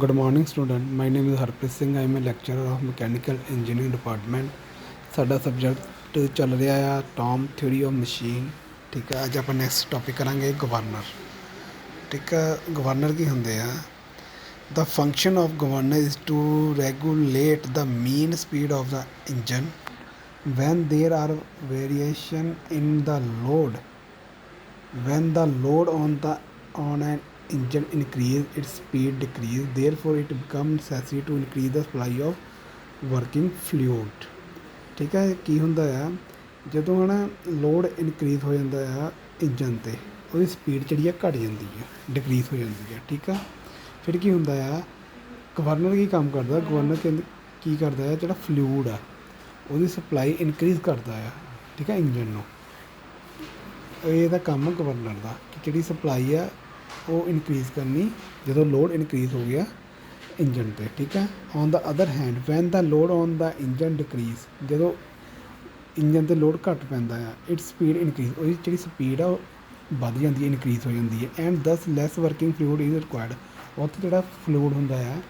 Good morning student. My name is Harpreet Singh. I am a lecturer of Mechanical Engineering Department. ਸਾਡਾ subject ਚੱਲ ਰਿਹਾ ਆ Tom theory of machine. ਠੀਕ ਆ, ਅੱਜ ਆਪਾਂ ਨੈਕਸਟ ਟੌਪਿਕ ਕਰਾਂਗੇ ਗਵਰਨਰ। ਠੀਕ ਆ, ਗਵਰਨਰ ਕੀ ਹੁੰਦੇ ਆ? The function of governor is to regulate the mean speed of the engine when there are variation in the load. When the load on an engine increase, its speed decrease. Therefore, it becomes necessary to increase the supply of working fluid. ਠੀਕ ਹੈ, ਕੀ ਹੁੰਦਾ ਆ ਜਦੋਂ ਹੈ ਨਾ load increase ਹੋ ਜਾਂਦਾ ਆ ਇੰਜਨ 'ਤੇ, ਉਹਦੀ ਸਪੀਡ ਜਿਹੜੀ ਆ ਘੱਟ ਜਾਂਦੀ ਹੈ, ਡਿਕਰੀਜ਼ ਹੋ ਜਾਂਦੀ ਹੈ। ਠੀਕ ਆ, ਫਿਰ ਕੀ ਹੁੰਦਾ ਆ, ਗਵਰਨਰ ਕੀ ਕੰਮ ਕਰਦਾ? ਗਵਰਨਰ ਕੀ ਕਰਦਾ ਆ, ਜਿਹੜਾ ਫਲੂਇਡ ਆ ਉਹਦੀ ਸਪਲਾਈ ਇਨਕਰੀਜ਼ ਕਰਦਾ ਆ। ਠੀਕ ਆ, ਇੰਜਨ ਨੂੰ ਇਹਦਾ ਕੰਮ ਗਵਰਨਰ ਦਾ ਕਿ ਜਿਹੜੀ ਸਪਲਾਈ ਆ ਉਹ ਇਨਕਰੀਜ਼ ਕਰਨੀ ਜਦੋਂ ਲੋਡ ਇਨਕਰੀਜ਼ ਹੋ ਗਿਆ ਇੰਜਨ 'ਤੇ। ਠੀਕ ਹੈ, on the other hand when the load on the engine decreases, ਜਦੋਂ ਇੰਜਨ 'ਤੇ ਲੋਡ ਘੱਟ ਪੈਂਦਾ ਆ, ਇਟਸ ਸਪੀਡ ਇਨਕਰੀਜ਼, ਉਹਦੀ ਜਿਹੜੀ ਸਪੀਡ ਆ ਉਹ ਵੱਧ ਜਾਂਦੀ ਹੈ, ਇਨਕਰੀਜ਼ ਹੋ ਜਾਂਦੀ ਹੈ। ਐਂਡ ਦਸ ਲੈਸ ਵਰਕਿੰਗ ਫਲੂਇਡ ਇਜ਼ ਰਿਕੁਆਇਰਡ, ਉੱਥੇ ਜਿਹੜਾ ਫਲੂਇਡ ਹੁੰਦਾ ਆ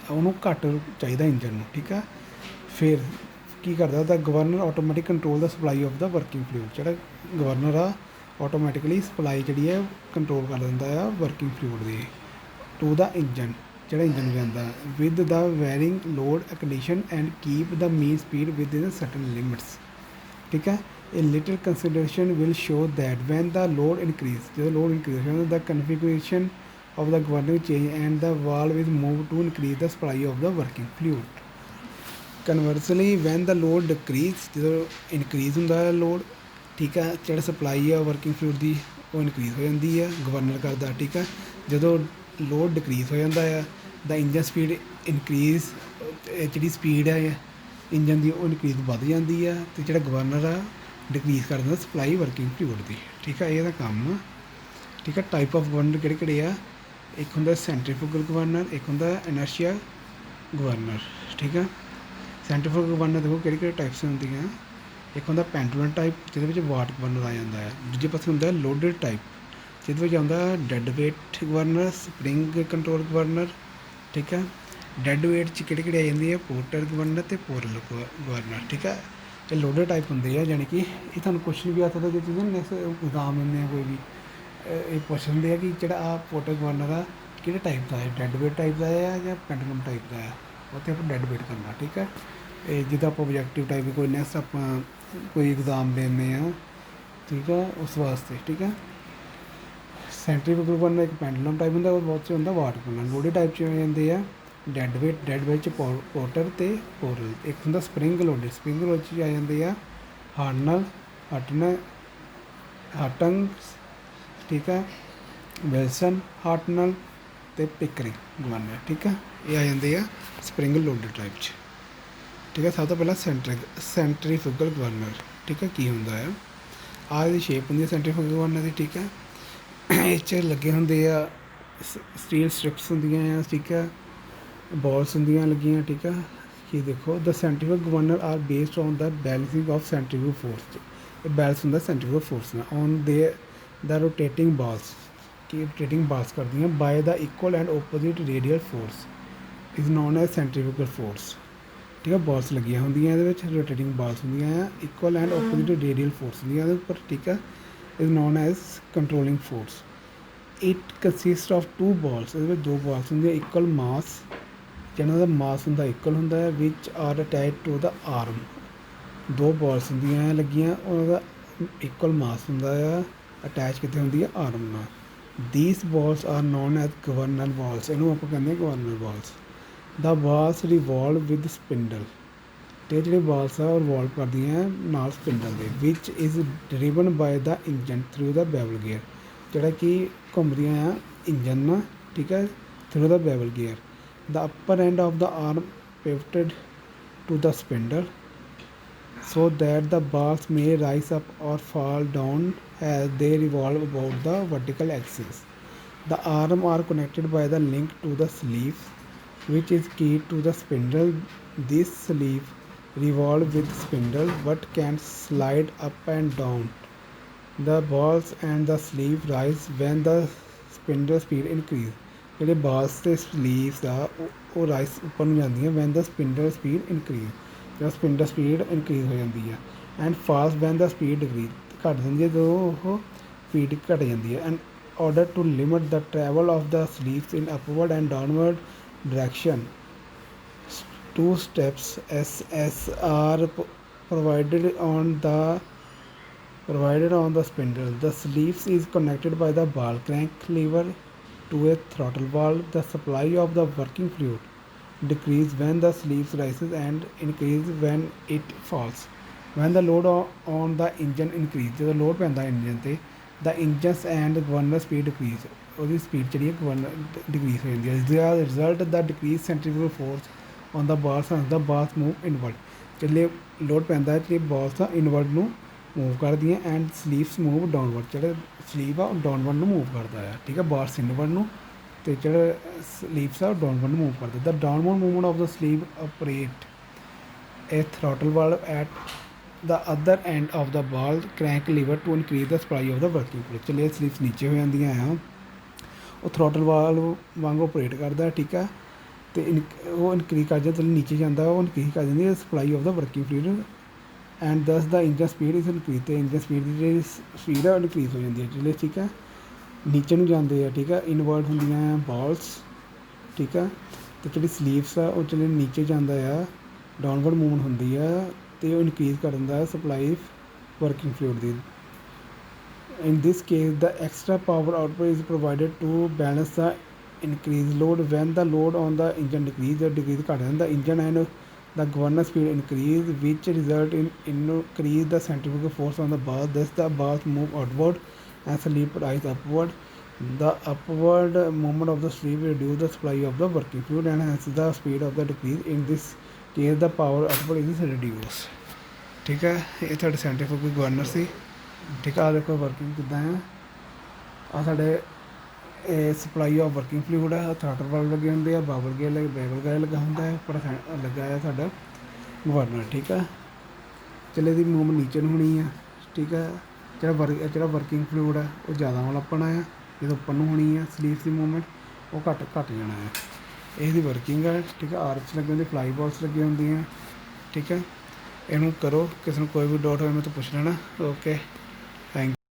ਉਹਨੂੰ ਘੱਟ ਚਾਹੀਦਾ ਇੰਜਨ ਨੂੰ। ਠੀਕ ਆ, ਫਿਰ ਕੀ ਕਰਦਾ? The governor automatic control the supply of the working fluid, ਜਿਹੜਾ ਗਵਰਨਰ ਆ ਆਟੋਮੈਟਿਕਲੀ ਸਪਲਾਈ ਜਿਹੜੀ ਹੈ ਕੰਟਰੋਲ ਕਰ ਦਿੰਦਾ ਆ ਵਰਕਿੰਗ ਫਲੂਇਡ ਦੀ ਟੂ ਦਾ ਇੰਜਨ, ਜਿਹੜਾ ਇੰਜਨ ਨੂੰ ਜਾਂਦਾ with the varying load condition and keep the mean speed within certain limits. ਠੀਕ ਹੈ, ਇਹ little consideration will show that when the load increase, ਜਦੋਂ ਲੋਡ ਇਨਕਰੀਜ਼ ਹੋ ਜਾਂਦਾ, the configuration of the governor change and the valve is move to increase the supply of the working fluid. Conversely when the load decrease, ਜਦੋਂ increase ਹੁੰਦਾ ਹੈ load, ਠੀਕ ਹੈ, ਜਿਹੜਾ supply ਆ ਵਰਕਿੰਗ ਫਲੂਇਡ ਦੀ ਉਹ ਇਨਕਰੀਜ਼ ਹੋ ਜਾਂਦੀ ਆ, ਗਵਰਨਰ ਕਰਦਾ। ਠੀਕ ਹੈ, ਜਦੋਂ ਲੋਡ ਡਿਕਰੀਜ਼ ਹੋ ਜਾਂਦਾ ਆ, ਦਾ ਇੰਜਨ ਸਪੀਡ ਇਨਕਰੀਜ਼, ਜਿਹੜੀ ਸਪੀਡ ਹੈ ਇੰਜਨ ਦੀ ਉਹ ਇਨਕਰੀਜ਼ ਵੱਧ ਜਾਂਦੀ ਆ, ਅਤੇ ਜਿਹੜਾ ਗਵਰਨਰ ਆ ਡਿਕਰੀਜ਼ ਕਰ ਦਿੰਦਾ ਸਪਲਾਈ ਵਰਕਿੰਗ ਫਲੂਇਡ ਦੀ। ਠੀਕ ਹੈ, ਇਹਦਾ ਕੰਮ। ਠੀਕ ਹੈ, ਟਾਈਪ ਆਫ ਗਵਰਨਰ ਕਿਹੜੇ ਕਿਹੜੇ ਆ? ਇੱਕ ਹੁੰਦਾ ਸੈਂਟਰੀਫਿਊਗਲ ਗਵਰਨਰ, ਇੱਕ ਹੁੰਦਾ ਇਨਰਸ਼ੀਆ ਗਵਰਨਰ। ਠੀਕ ਹੈ, ਸੈਂਟਰੀਫਿਊਗਲ ਗਵਰਨਰ ਦੇਖੋ ਕਿਹੜੀ ਕਿਹੜੀ ਟਾਈਪਸ ਹੁੰਦੀਆਂ। ਇੱਕ ਹੁੰਦਾ ਪੈਂਡੂਲਮ ਟਾਈਪ, ਜਿਹਦੇ ਵਿੱਚ ਵਾਟ ਗਵਰਨਰ ਆ ਜਾਂਦਾ ਹੈ। ਦੂਜੇ ਪਾਸੇ ਹੁੰਦਾ ਲੋਡਡ ਟਾਈਪ, ਜਿਹਦੇ ਵਿੱਚ ਆਉਂਦਾ dead weight governor, spring control governor. ਠੀਕ ਹੈ, ਡੈਡ ਵੇਟ 'ਚ ਕਿਹੜੇ ਕਿਹੜੇ ਆ ਜਾਂਦੀ ਹੈ? ਪੋਰਟਰ ਗਵਰਨਰ ਅਤੇ ਪੋਰਲ ਗਵਰਨਰ। ਠੀਕ ਹੈ, ਇਹ ਲੋਡਡ ਟਾਈਪ ਹੁੰਦੇ ਆ, ਜਾਣੀ ਕਿ ਇਹ ਤੁਹਾਨੂੰ ਕੁਐਸਚਨ ਵੀ ਆ ਸਕਦਾ ਜੇ ਤੁਸੀਂ ਨੈਕਸਟ ਐਗਜ਼ਾਮ ਦਿੰਦੇ ਆ ਕੋਈ ਵੀ, ਇਹ ਪੁੱਛ ਲੈਂਦੇ ਆ ਕਿ ਜਿਹੜਾ ਆਹ ਪੋਰਟਰ ਗਵਰਨਰ ਆ ਕਿਹੜੇ ਟਾਈਪ ਦਾ ਹੈ, ਡੈਡ ਵੇਟ ਟਾਈਪ ਦਾ ਆ ਜਾਂ ਪੈਂਡੂਲਮ ਟਾਈਪ ਦਾ ਆ, ਉੱਥੇ ਆਪਾਂ ਡੈਡ ਵੇਟ ਕਰਨਾ। ਠੀਕ ਹੈ, ਇਹ ਜਿੱਦਾਂ ਆਪਾਂ ਆਬਜੈਕਟਿਵ ਟਾਈਪ ਕੋਈ ਨੈਕਸਟ ਆਪਾਂ ਕੋਈ ਐਗਜ਼ਾਮ ਦਿੰਦੇ ਆ, ਠੀਕ ਹੈ, ਉਸ ਵਾਸਤੇ। ਠੀਕ ਹੈ, ਸੈਂਟਰੀਫਿਊਗਲ ਗਵਰਨਰ ਇੱਕ ਪੈਂਡੂਲਮ ਟਾਈਪ ਹੁੰਦਾ, ਉਹ ਬਹੁਤ 'ਚ ਹੁੰਦਾ ਵਾਟ ਗਵਰਨਰ। ਲੋਡਡ ਟਾਈਪ 'ਚ ਜਾਂਦੇ ਆ ਡੈਡ ਵੇਟ 'ਚ ਪੋਰਟਰ ਅਤੇ ਪੋਰਲ। ਇੱਕ ਹੁੰਦਾ ਸਪਰਿੰਗ ਲੋਡਡ, ਸਪਰਿੰਗ ਲੋਡ 'ਚ ਆ ਜਾਂਦੇ ਆ ਹਾਰਨਲ, ਹਾਰਟੰਗ, ਠੀਕ ਹੈ, ਵਿਲਸਨ, ਹਾਰਟਨਲ ਅਤੇ ਪਿਕਰਿੰਗ ਗਵਰਨਰ। ਠੀਕ ਹੈ, ਇਹ ਆ ਜਾਂਦੇ ਆ ਸਪਰਿੰਗ ਲੋਡਡ ਟਾਈਪ 'ਚ। ਠੀਕ ਹੈ, ਸਭ ਤੋਂ ਪਹਿਲਾਂ ਸੈਂਟਰੀਫਿਊਗਲ ਗਵਰਨਰ। ਠੀਕ ਹੈ, ਕੀ ਹੁੰਦਾ ਆ? ਆਹ ਇਹਦੀ ਸ਼ੇਪ ਹੁੰਦੀ ਹੈ ਸੈਂਟਰੀਫਿਊਗਲ ਗਵਰਨਰ ਦੀ। ਠੀਕ ਹੈ, ਇਹ 'ਚ ਲੱਗੇ ਹੁੰਦੇ ਆ ਸਟੀਲ ਸਟ੍ਰਿਪਸ ਹੁੰਦੀਆਂ ਆ। ਠੀਕ ਹੈ, ਬਾਲਸ ਹੁੰਦੀਆਂ ਲੱਗੀਆਂ। ਠੀਕ ਹੈ, ਕੀ ਦੇਖੋ the centrifugal governor are based on the balancing of centrifugal force, ਇਹ ਬੈਲੈਂਸ ਹੁੰਦਾ ਸੈਂਟਰੀਫਿਊਗਲ ਫੋਰਸ ਨਾਲ ਔਨ ਦਾ ਰੋਟੇਟਿੰਗ ਬਾਲਸ, ਕੀ ਰੋਟੇਟਿੰਗ ਬਾਲਸ ਕਰਦੀਆਂ by the equal and opposite radial force is known as centrifugal force. ਠੀਕ ਹੈ, balls ਲੱਗੀਆਂ ਹੁੰਦੀਆਂ ਇਹਦੇ ਵਿੱਚ, ਰੋਟੇਟਿੰਗ ਬਾਲਸ ਹੁੰਦੀਆਂ ਆ, equal and opposite radial force ਹੁੰਦੀਆਂ ਇਹਦੇ ਉੱਪਰ। ਠੀਕ ਹੈ, is known as controlling force. It consist of two balls, ਇਹਦੇ ਵਿੱਚ ਦੋ ਬਾਲਸ ਹੁੰਦੀਆਂ ਇਕੁਅਲ ਮਾਸ, ਜਿਹਨਾਂ ਦਾ ਮਾਸ ਹੁੰਦਾ ਇਕੁਅਲ ਹੁੰਦਾ ਹੈ, ਵਿਚ ਆਰ ਅਟੈਚ ਟੂ ਦਾ ਆਰਮ। ਦੋ ਬਾਲਸ ਹੁੰਦੀਆਂ ਲੱਗੀਆਂ, ਉਹਨਾਂ ਦਾ ਇਕੁਅਲ ਮਾਸ ਹੁੰਦਾ ਆ, ਅਟੈਚ ਕਿੱਥੇ ਹੁੰਦੀ ਹੈ? ਆਰਮ ਨਾਲ। These balls are known as governor balls, ਇਹਨੂੰ ਆਪਾਂ ਕਹਿੰਦੇ governor balls. The balls revolve with spindle, ਅਤੇ ਜਿਹੜੇ ਬਾਲਸ ਆ ਉਹ ਰਿਵੋਲਵ ਕਰਦੀਆਂ ਨਾਲ ਸਪਿੰਡਲ ਦੇ, which is driven by the engine through the bevel gear, ਜਿਹੜਾ ਕਿ ਘੁੰਮਦੀਆਂ ਆ ਇੰਜਨ ਨਾਲ। ਠੀਕ ਹੈ, through the bevel gear. The upper end of the arm pivoted to the spindle so that the balls may rise up or fall down as they revolve about the vertical axis. The arms are connected by the link to the sleeve, which is keyed to the spindle. This sleeve revolves with spindle but can slide up and down. The balls and the sleeve rise when the spindle speed increase. ਜਿਹੜੇ balls ਅਤੇ sleeves ਆ ਉਹ rise ਉੱਪਰ ਨੂੰ ਜਾਂਦੀਆਂ when the spindle speed increase, ਜਦੋਂ spindle speed increase ਹੋ ਜਾਂਦੀ ਆ। And fast when the speed decreases, ਘੱਟ ਜਾਂਦੀ ਹੈ ਜਦੋਂ ਉਹ ਸਪੀਡ ਘੱਟ ਜਾਂਦੀ ਹੈ। And order to limit the travel of the sleeves in upward and downward direction, two steps SS are provided on the spindle. The sleeves is connected by the ball crank lever to a throttle valve. The supply of the working fluid decrease when the sleeves rises and increase when it falls. When the load on the engine increase, ਜਦੋਂ load ਪੈਂਦਾ engine 'ਤੇ the engines and governor speed decrease, ਉਹਦੀ speed ਜਿਹੜੀ ਹੈ governor decrease ਹੋ ਜਾਂਦੀ ਹੈ। the result the decrease centrifugal force on the balls and the balls move inward, ਜਿਹੜੇ ਲੋਡ ਪੈਂਦਾ ਤੇ ਬਾਲਸ ਆ ਇਨਵਰਡ ਨੂੰ ਮੂਵ ਕਰਦੀਆਂ ਐਂਡ ਸਲੀਵਸ ਮੂਵ ਡਾਊਨਵਰਡ, ਜਿਹੜੇ ਸਲੀਵ ਆ ਉਹ ਡਾਊਨਵਰਡ ਨੂੰ ਮੂਵ ਕਰਦਾ ਆ, ਠੀਕ ਹੈ, ਬਾਲਸ ਇਨਵਰਡ ਨੂੰ ਅਤੇ ਜਿਹੜੇ ਸਲੀਵਸ ਆ ਉਹ ਡਾਊਨਵਰਡ ਨੂੰ ਮੂਵ ਕਰਦਾ। the downward movement of the sleeve operate a throttle valve at the other end of the ball crank lever to increase the supply of the working fluid। ਚਲੇ sleeves ਨੀਚੇ ਹੋ ਜਾਂਦੀਆਂ ਆ, ਉਹ ਥਰੋਟਲ ਵਾਲਵ ਵਾਂਗ operate ਕਰਦਾ, ਠੀਕ ਆ, ਅਤੇ ਉਹ ਇਨਕਰੀਜ਼ ਕਰ ਜਾਂਦਾ, ਨੀਚੇ ਜਾਂਦਾ ਉਹ ਇਨਕਰੀਜ਼ ਕਰ ਜਾਂਦੀ supply of the working fluid and ਦਸ ਦਾ ਇੰਜਨ ਸਪੀਡ ਇਸ ਇਨਕਰੀਜ਼, ਅਤੇ ਇੰਜਨ ਸਪੀਡ ਦੀ ਜਿਹੜੀ ਸਪੀਡ ਆ ਉਹ ਇਨਕਰੀਜ਼ ਹੋ ਜਾਂਦੀ ਹੈ। ਜਿਹੜੇ ਠੀਕ ਆ ਨੀਚੇ ਨੂੰ ਜਾਂਦੇ ਆ, ਠੀਕ ਆ, ਇਨਵਰਟ ਹੁੰਦੀਆਂ ਬਾਲਸ, ਠੀਕ ਆ, ਅਤੇ ਜਿਹੜੀ ਸਲੀਵਸ ਆ ਉਹ ਜਿਹੜੇ ਨੀਚੇ ਜਾਂਦਾ ਆ ਡਾਊਨਵਰਡ ਮੂਵਮੈਂਟ ਹੁੰਦੀ ਆ ਅਤੇ ਉਹ ਇਨਕਰੀਜ਼ ਕਰ ਦਿੰਦਾ supply working fluid the. In this case, the extra power output is provided to balance the increased load. When the load on the engine decrease ਘੱਟ ਜਾਂਦਾ, the engine and the governor speed increase, which result in increase the centrifugal force on the ball. Thus, the balls move outward and sleeve rise upward. The upward movement of the sleeve reduce the supply of the working fluid and hence the speed of the decrease. In this case, the power output is reduced। ਠੀਕ ਹੈ, ਇਹ ਤੁਹਾਡੇ ਸੈਂਟਰੀਫਿਊਗਲ governor ਸੀ, ਠੀਕ ਆ। ਆਹ ਦੇਖੋ working ਕਿੱਦਾਂ ਆ, ਆਹ ਸਾਡੇ ਇਹ ਸਪਲਾਈ ਆਫ ਵਰਕਿੰਗ ਫਲੂਇਡ ਆ, ਥ੍ਰੋਟਲ ਵਾਲਵ ਲੱਗੇ ਹੁੰਦੇ ਆ, ਬੈਵਲ ਗੇਅਰ ਲੱਗਾ ਹੁੰਦਾ ਹੈ, ਉੱਪਰ ਲੱਗਾ ਆ ਸਾਡਾ ਗਵਰਨਰ, ਠੀਕ ਆ। ਚਲੇ ਦੀ ਮੂਵਮੈਂਟ ਨੀਚੇ ਨੂੰ ਹੋਣੀ ਆ, ਠੀਕ ਆ। ਜਿਹੜਾ ਵਰਕਿੰਗ ਫਲੂਇਡ ਆ ਉਹ ਜ਼ਿਆਦਾ ਵਾਲਾ ਆਪਣਾ ਆ, ਜਦੋਂ ਉੱਪਰ ਨੂੰ ਹੋਣੀ ਆ ਸਲੀਵਸ ਦੀ ਮੂਵਮੈਂਟ ਉਹ ਘੱਟ ਜਾਣਾ ਹੈ। ਇਹਦੀ ਵਰਕਿੰਗ ਆ, ਠੀਕ ਆ। ਆਰਚ ਲੱਗੇ ਹੁੰਦੇ, ਫਲਾਈ ਬਾਲਸ ਲੱਗੇ ਹੁੰਦੀਆਂ, ਠੀਕ ਹੈ। ਇਹਨੂੰ ਕਰੋ, ਕਿਸੇ ਨੂੰ ਕੋਈ ਵੀ ਡਾਊਟ ਹੋਵੇ ਮੈਂ ਤੋਂ ਪੁੱਛ ਲੈਣਾ। ਓਕੇ।